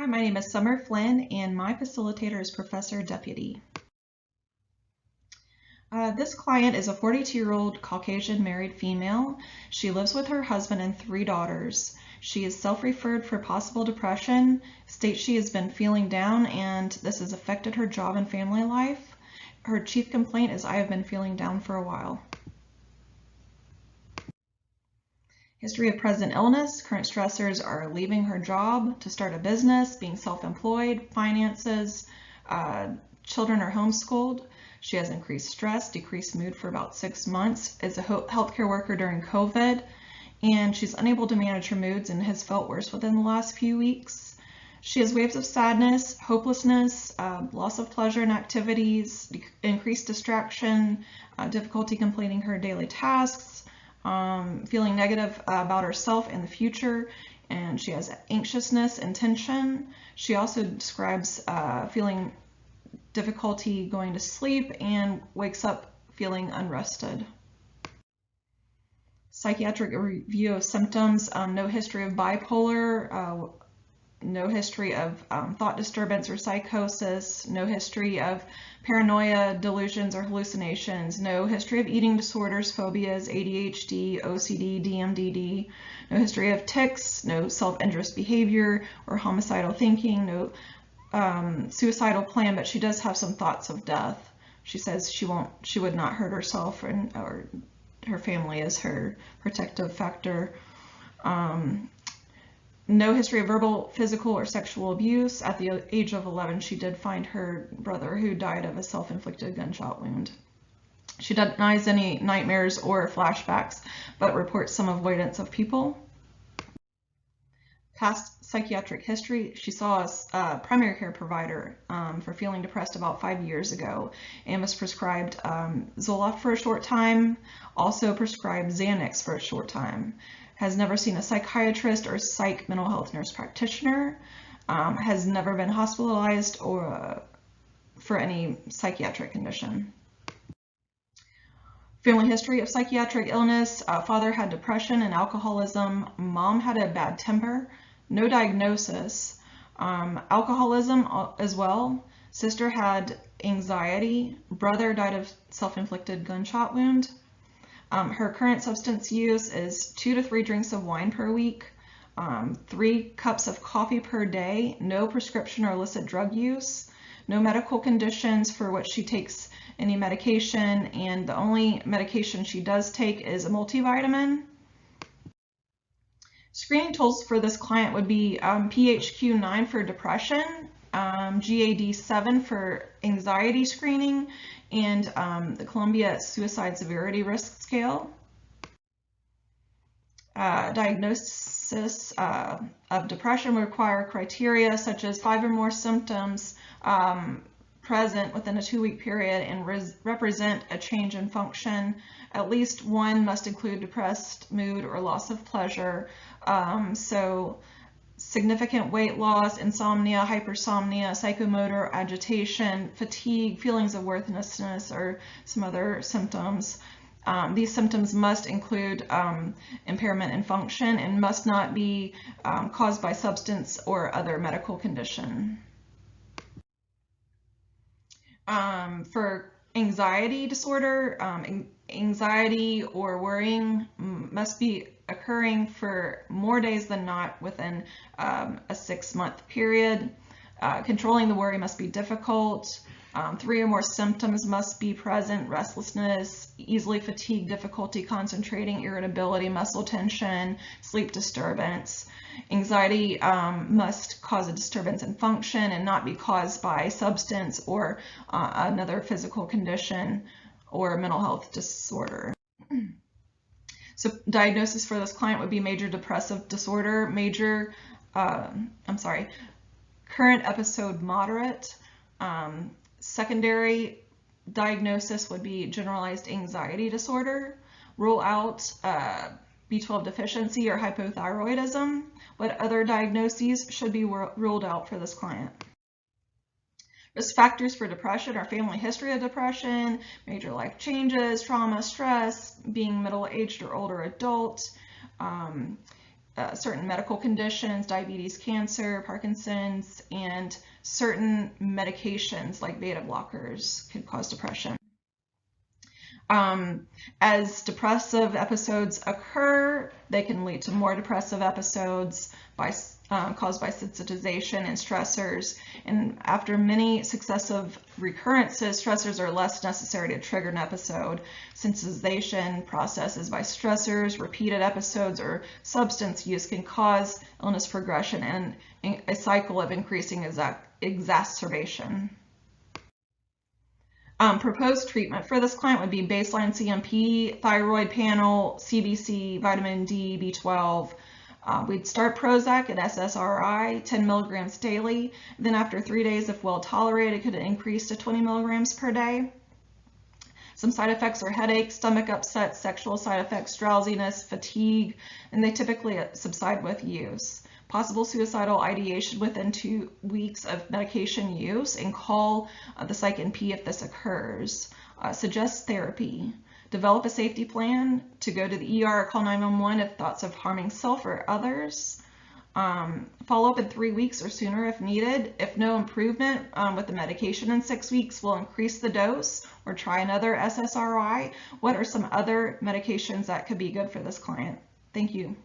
My name is Summer Flynn, and my facilitator is Professor Deputy. This client is a 42-year-old Caucasian married female. She lives with her husband and 3 daughters. She is self-referred for possible depression, states she has been feeling down, and this has affected her job and family life. Her chief complaint is, "I have been feeling down for a while." History of present illness. Current stressors are leaving her job to start a business, being self-employed, finances, children are homeschooled. She has increased stress, decreased mood for about 6 months, is a healthcare worker during COVID, and she's unable to manage her moods and has felt worse within the last few weeks. She has waves of sadness, hopelessness, loss of pleasure in activities, increased distraction, difficulty completing her daily tasks, feeling negative about herself and the future, and she has anxiousness and tension. She also describes feeling difficulty going to sleep and wakes up feeling unrested. Psychiatric review of symptoms, no history of bipolar, no history of thought disturbance or psychosis, no history of paranoia, delusions, or hallucinations, no history of eating disorders, phobias, ADHD, OCD, DMDD, no history of tics, no self-injurious behavior or homicidal thinking, no suicidal plan, but she does have some thoughts of death. She says she would not hurt herself, or her family is her protective factor. No history of verbal, physical, or sexual abuse. At the age of 11, she did find her brother, who died of a self-inflicted gunshot wound. She denies any nightmares or flashbacks, but reports some avoidance of people. Past psychiatric history. She saw a primary care provider for feeling depressed about 5 years ago and was prescribed Zoloft for a short time, also prescribed Xanax for a short time. Has never seen a psychiatrist or psych mental health nurse practitioner, has never been hospitalized or for any psychiatric condition. Family history of psychiatric illness. Father had depression and alcoholism. Mom had a bad temper. No diagnosis. Alcoholism as well. Sister had anxiety. Brother died of self-inflicted gunshot wound. Her current substance use is 2 to 3 drinks of wine per week, 3 cups of coffee per day, no prescription or illicit drug use, no medical conditions for which she takes any medication, and the only medication she does take is a multivitamin. Screening tools for this client would be PHQ-9 for depression, GAD-7 for anxiety screening, and the Columbia Suicide Severity Risk Scale. Diagnosis of depression would require criteria such as 5 or more symptoms present within a 2-week period and represent a change in function. At least one must include depressed mood or loss of pleasure. So significant weight loss, insomnia, hypersomnia, psychomotor agitation, fatigue, feelings of worthlessness, or some other symptoms. These symptoms must include impairment in function and must not be caused by substance or other medical condition. For anxiety disorder, anxiety or worrying must be occurring for more days than not within a 6-month period. Controlling the worry must be difficult. 3 or more symptoms must be present: restlessness, easily fatigued, difficulty concentrating, irritability, muscle tension, sleep disturbance. Anxiety must cause a disturbance in function and not be caused by substance or another physical condition or mental health disorder. So diagnosis for this client would be major depressive disorder, current episode moderate. Secondary diagnosis would be generalized anxiety disorder. Rule out B12 deficiency or hypothyroidism. What other diagnoses should be ruled out for this client? Risk factors for depression are family history of depression, major life changes, trauma, stress, being middle-aged or older adult, certain medical conditions, diabetes, cancer, Parkinson's, and certain medications like beta blockers could cause depression. As depressive episodes occur, they can lead to more depressive episodes caused by sensitization and stressors. And after many successive recurrences, stressors are less necessary to trigger an episode. Sensitization processes by stressors, repeated episodes, or substance use can cause illness progression and a cycle of increasing exacerbation. Proposed treatment for this client would be baseline CMP, thyroid panel, CBC, vitamin D, B12. We'd start Prozac and SSRI, 10 milligrams daily. Then after 3 days, if well tolerated, it could increase to 20 milligrams per day. Some side effects are headache, stomach upset, sexual side effects, drowsiness, fatigue, and they typically subside with use. Possible suicidal ideation within 2 weeks of medication use, and call the psych NP if this occurs. Suggest therapy. Develop a safety plan to go to the ER or call 911 if thoughts of harming self or others. Follow up in 3 weeks or sooner if needed. If no improvement with the medication in 6 weeks, we'll increase the dose or try another SSRI. What are some other medications that could be good for this client? Thank you.